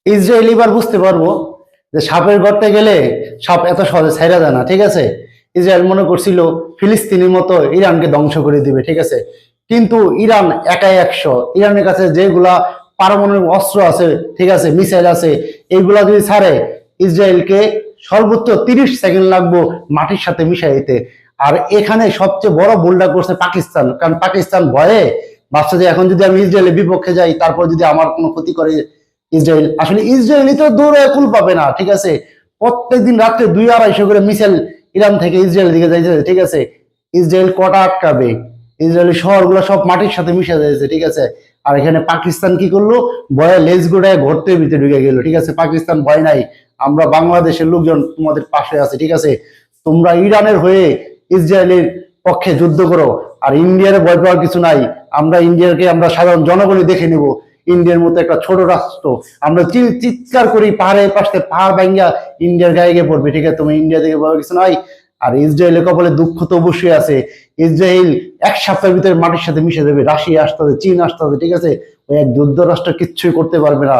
Israel এবার বুঝতে পারবো যে সাপের গর্তে গেলে সাপ এত সহজে ছাইরা যায় না, ঠিক আছে। ইসরায়েল মনে করছিল ফিলিস্তিনের মতো ইরানকে ধ্বংস করে দিবে, ঠিক আছে। কিন্তু ইরান একাই 100। ইরানের কাছে যেগুলা পারমাণবিক অস্ত্র আছে, ঠিক আছে, মিসাইল আছে, এইগুলা যদি ছাড়ে ইসরায়েলকে সর্বোচ্চ 30 সেকেন্ড লাগবো মাটির সাথে মিশাই দিতে। আর এখানে সবচেয়ে বড় ভুলটা করছে পাকিস্তান, কারণ পাকিস্তান ভয়ে ভাবছে যে এখন যদি আমি ইসরায়েলের বিপক্ষে যাই, তারপর যদি আমার কোনো ক্ষতি করে ইসরায়েল, আসলে ইসরায়েলই তো দৌড়ে কুল পাবে না, ঠিক আছে। প্রত্যেকদিন রাত্রে 200-250 করে মিসাইল ইরান থেকে ইসরায়েলের দিকে যাইতেছে, ঠিক আছে। ইসরায়েল কটা আটকাবে? ইসরায়েলি শহরগুলো সব মাটির সাথে মিশে যাচ্ছে, ঠিক আছে। আর এখানে পাকিস্তান কি করলো? ভয়ে লেজ গোড়ায় ঘরতে ভিতরে ঢুকে গেল, ঠিক আছে। পাকিস্তান ভয় নাই, আমরা বাংলাদেশের লোকজন তোমাদের পাশে আছে, ঠিক আছে। তোমরা ইরানের হয়ে ইসরায়েলের পক্ষে যুদ্ধ করো, আর ইন্ডিয়ার ভয় পাওয়ার কিছু নাই। আমরা ইন্ডিয়াকে আমরা সাধারণ জনগণই দেখে নিব। ইন্ডিয়ার মতো একটা ছোট রাষ্ট্র, আমরা চিৎকার করি পাহাড়ের পাশে, পাহাড় ভাঙ্গা ইন্ডিয়ার গায়ে গিয়ে পড়বে, ঠিক আছে। তুমি ইন্ডিয়া থেকে বড় কিছু নয়। আর ইসরায়েলের কপালে দুঃখ তো অবশ্যই আছে। ইসরায়েল 1 সপ্তাহের ভিতরে মাটির সাথে মিশে যাবে, রাশিয়া আসতে হবে, চীন আসতে হবে, ঠিক আছে। ওই এক যুদ্ধ রাষ্ট্র কিচ্ছুই করতে পারবে না।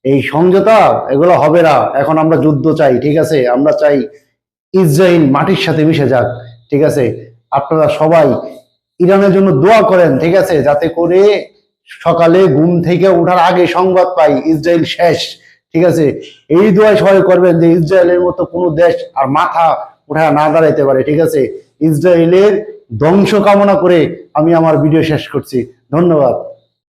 এই সমঝোতা এগুলো হবে না। এখন আমরা যুদ্ধ চাই, ঠিক আছে। আমরা চাই ইসরায়েল মাটির সাথে মিশে যাক, ঠিক আছে। আপনারা সবাই ইরানের জন্য দোয়া করেন, ঠিক আছে, যাতে করে সকালে ঘুম থেকে ওঠার আগে সংবাদ পাই ইসরায়েল শেষ, ঠিক আছে। এই দোয়া সবাই করবেন যে ইসরায়েলের মতো কোনো দেশ আর মাথা উঠায় না দাঁড়াইতে পারে, ঠিক আছে। ইসরায়েলের ধ্বংস কামনা করে আমি আমার ভিডিও শেষ করছি। ধন্যবাদ।